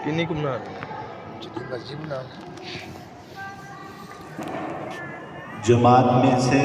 کنی کو بنا جتنی مرضی بنا جماعت میں سے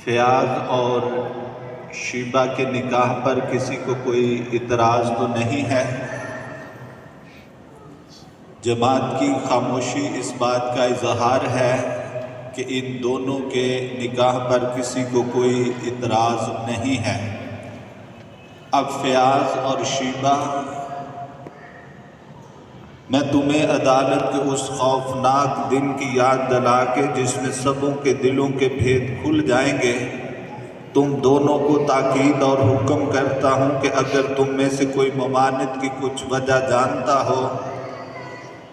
فیاض اور شیبہ کے نکاح پر کسی کو کوئی اعتراض تو نہیں ہے؟ جماعت کی خاموشی اس بات کا اظہار ہے کہ ان دونوں کے نکاح پر کسی کو کوئی اعتراض نہیں ہے۔ اب فیاض اور شیبہ، میں تمہیں عدالت کے اس خوفناک دن کی یاد دلا کے جس میں سبوں کے دلوں کے بھید کھل جائیں گے، تم دونوں کو تاکید اور حکم کرتا ہوں کہ اگر تم میں سے کوئی ممانعت کی کچھ وجہ جانتا ہو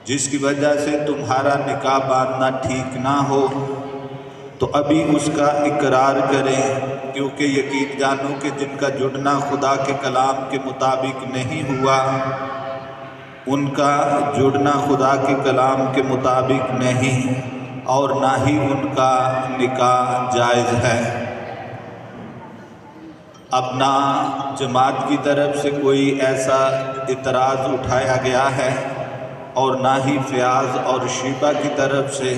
جس کی وجہ سے تمہارا نکاح باندھنا ٹھیک نہ ہو تو ابھی اس کا اقرار کریں، کیونکہ یقین جانو کہ جن کا جڑنا خدا کے کلام کے مطابق نہیں ہوا ان کا جڑنا خدا کے کلام کے مطابق نہیں اور نہ ہی ان کا نکاح جائز ہے۔ اب نہ جماعت کی طرف سے کوئی ایسا اعتراض اٹھایا گیا ہے اور نہ ہی فیاض اور شیبہ کی طرف سے،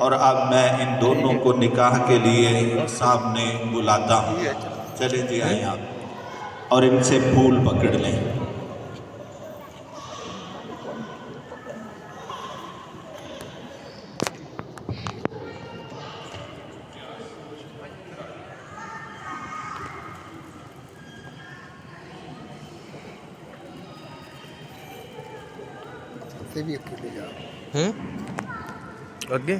اور اب میں ان دونوں کو نکاح کے لیے سامنے بلاتا ہوں۔ چلیں جی آئیں آپ اور ان سے پھول پکڑ لیں۔ سے بھی اکیلے جا اگے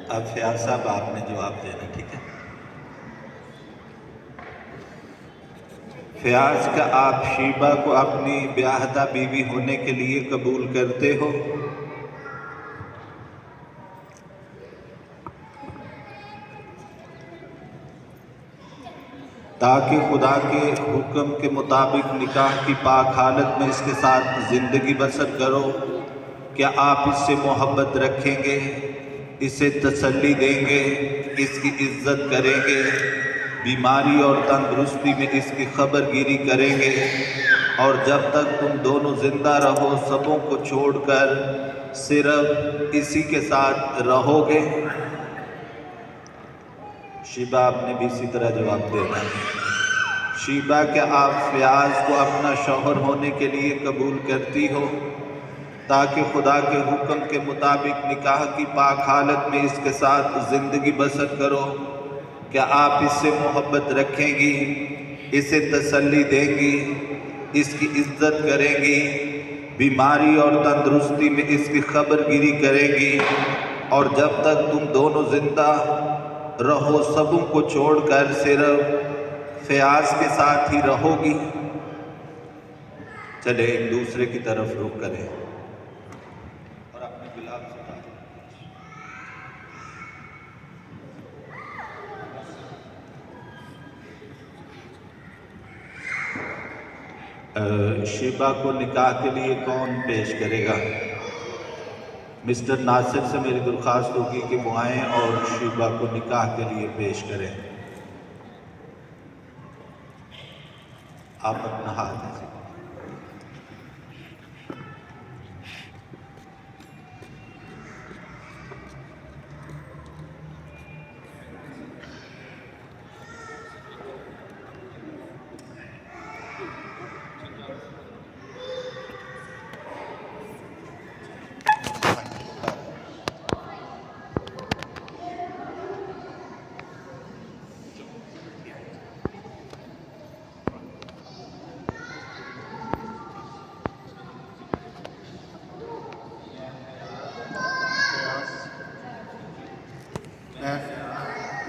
اب فیاض صاحب آپ نے جواب دینا، ٹھیک ہے؟ فیاض، کا آپ شیبہ کو اپنی بیاہدہ بیوی ہونے کے لیے قبول کرتے ہو؟ تاکہ خدا کے حکم کے مطابق نکاح کی پاک حالت میں اس کے ساتھ زندگی بسر کرو، کیا آپ اس سے محبت رکھیں گے، اسے تسلی دیں گے، اس کی عزت کریں گے، بیماری اور تندرستی میں اس کی خبر گیری کریں گے، اور جب تک تم دونوں زندہ رہو سبوں کو چھوڑ کر صرف اسی کے ساتھ رہو گے؟ شیبہ، آپ نے بھی اسی طرح جواب دینا ہے۔ شیبہ، کیا آپ فیاض کو اپنا شوہر ہونے کے لیے قبول کرتی ہو تاکہ خدا کے حکم کے مطابق نکاح کی پاک حالت میں اس کے ساتھ زندگی بسر کرو؟ کیا آپ اس سے محبت رکھیں گی، اسے تسلی دیں گی، اس کی عزت کریں گی، بیماری اور تندرستی میں اس کی خبر گیری کریں گی، اور جب تک تم دونوں زندہ رہو سبوں کو چھوڑ کر صرف فیاض کے ساتھ ہی رہو گی؟ چلے ایک دوسرے کی طرف رخ کریں اور اپنے گلاب سے شیبہ کو نکاح کے لیے کون پیش کرے گا؟ مسٹر ناصر سے میری درخواست ہوگی کہ وہ آئیں اور شیبہ کو نکاح کے لیے پیش کریں۔ آپ اپنا ہاتھ دیں۔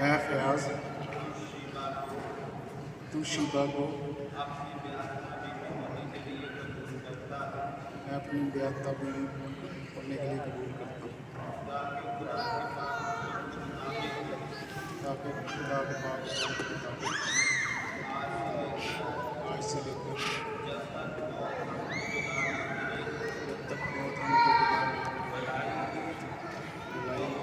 میں فیاض، تو شیبہ کو میں اپنی بیاہدہ بیوی ہونے کے لیے قبول کرتا ہوں، تاکہ خدا کے پاک حکم کے مطابق آج سے لے کر جب تک موت ہم کو بلائے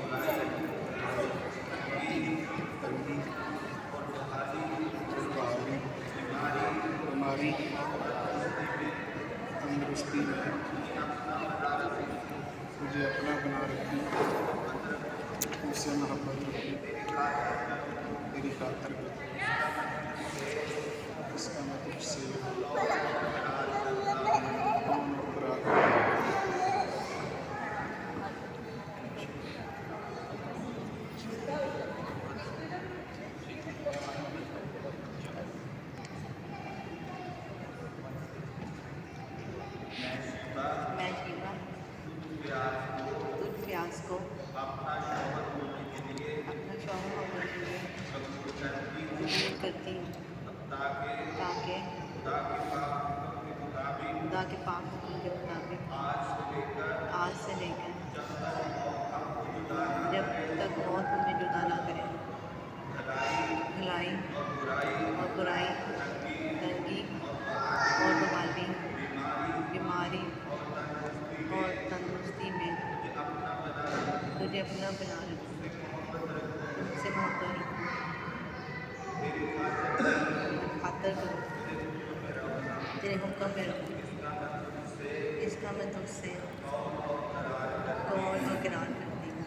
तुझे अपना बना रखूं, तुझसे मोहब्बत रखूं, तेरी खातिर करूं, इसका मैं तुझसे कौन और करार करूं। मैं जीवा तुझ प्यास को अपना शौहर होने के लिए कबूल करती हूँ, ताकि खुदा के पाक हुक्म के मुताबिक आज से लेकर जब तक मौत हमें जुदा ना करे, भलाई और बुराई, तंगी और बहाली, बीमारी और तंदुरुस्ती में तुझे अपना बना रखूं, तुझसे मोहब्बत रखूं, खातर करूं, तेरे हुक्म में रहूं, इसका मैं तुझसे कौल और करार करती हूँ।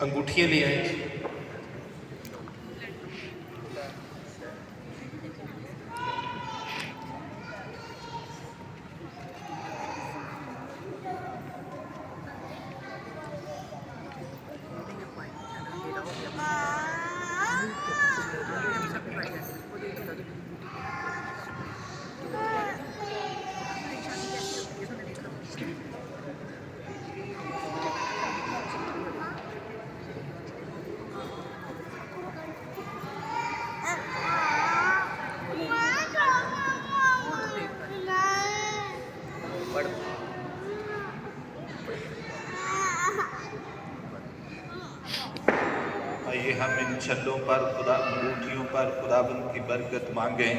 अंगूठियाँ ले आए। आइए हम इन छल्लों पर खुदा अंगूठियों पर खुदाबंद की बरकत मांगें।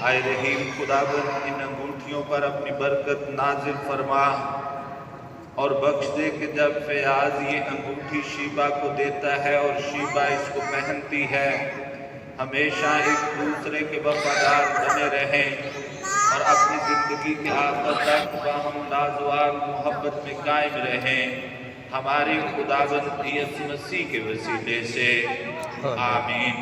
आए रहीम खुदाबंद इन अंगूठियों पर अपनी बरकत नाजिल फरमा और बख्श दे कि जब फयाज ये अंगूठी शीबा को देता है और शीबा इसको पहनती है, हमेशा एक दूसरे के वफादार बने रहें और अपनी ज़िंदगी के आखिर तक बाहम लाजवाब मोहब्बत में कायम रहें। हमारे खुदावंद यीशु मसीह के वसीले से आमीन।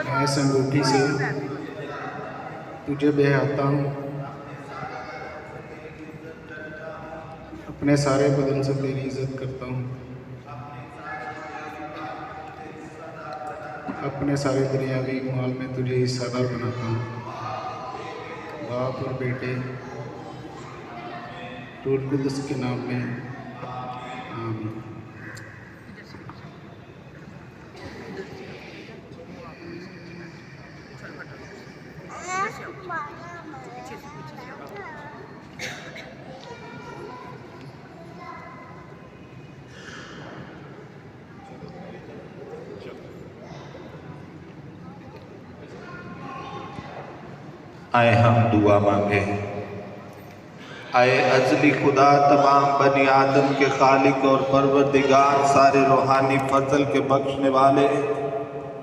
मैं इस अंगूठी से तुझे बेहाता हूँ, अपने सारे बदन से तेरी इज्जत करता हूँ, अपने सारे दुनियावी माल में तुझे हिस्सेदार बनाता हूँ। बाप और बेटे रूह कुद्दुस के नाम में आमीन। आए हम दुआ मांगे। आए अज़ली खुदा, तमाम बनी आदम के खालिक और परवरदिगार, सारे रूहानी फजल के बख्शने वाले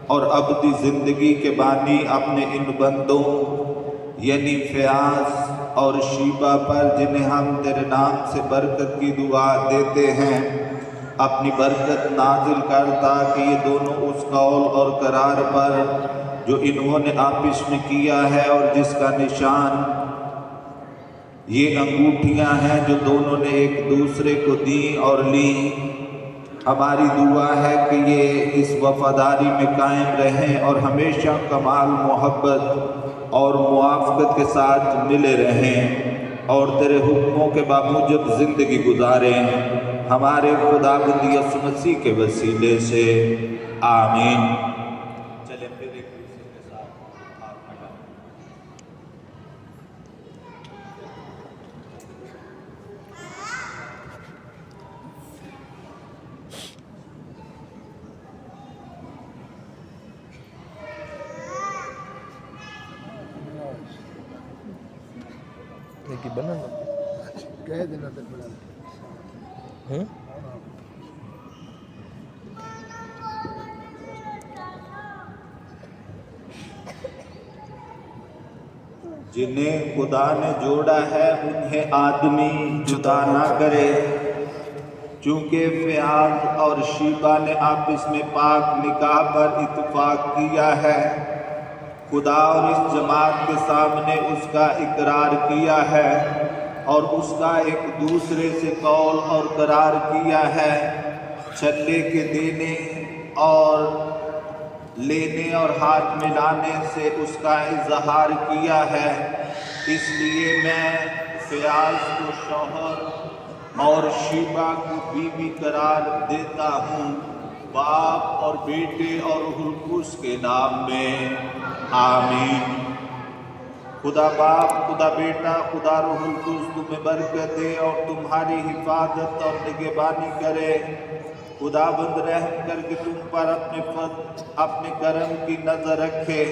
और अबदी ज़िंदगी के बानी, अपने इन बंदों यानी फयाज और शीबा पर जिन्हें हम तेरे नाम से बरकत की दुआ देते हैं, अपनी बरकत नाजिल कर ताकि ये दोनों उस कौल और करार पर जो इन्होंने आपस में किया है और जिसका निशान ये अंगूठियां हैं जो दोनों ने एक दूसरे को दी और ली, हमारी दुआ है कि ये इस वफादारी में कायम रहें और हमेशा कमाल मोहब्बत और मुआफ़क़त के साथ मिले रहें और तेरे हुक्मों के बामुजब ज़िंदगी गुजारें। हमारे खुदाबंद यीशु मसीह के वसीले से आमीन। चलें फिर एक दूसरे के साथ हाथ मिलाएं। देखिए बना ना कह देना तो बड़ा जिन्हें खुदा ने जोड़ा है उन्हें आदमी जुदा ना करे, चूंकि फ़याज और शीबा ने आपस में पाक निकाह पर इत्फाक किया है। खुदा और इस जमात के सामने उसका इकरार किया है और उसका एक दूसरे से कौल और करार किया है। छल्ले के देने और लेने और हाथ मिलाने से उसका इजहार किया है। इसलिए मैं फ़याज को शौहर और शीबा को बीवी करार देता हूँ, बाप और बेटे और रूहुल कुद्स के नाम में, आमीन। खुदा बाप, खुदा बेटा, खुदा रूहुल कुद्स तुम्हें बरकत दे और तुम्हारी हिफाजत और निगहबानी करे। खुदाबंद रहम करके तुम पर अपने करम की नज़र रखे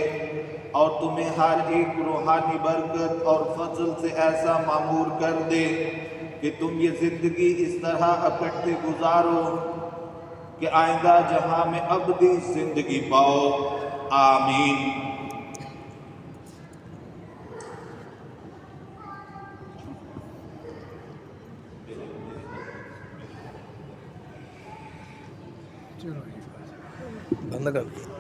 और तुम्हें हर एक रूहानी बरकत और फजल से ऐसा मामूर कर दे कि तुम ये ज़िंदगी इस तरह इकट्ठे गुजारो कि आइंदा जहां में अबदी ज़िंदगी पाओ, आमीन। चलो बंद कर दिया।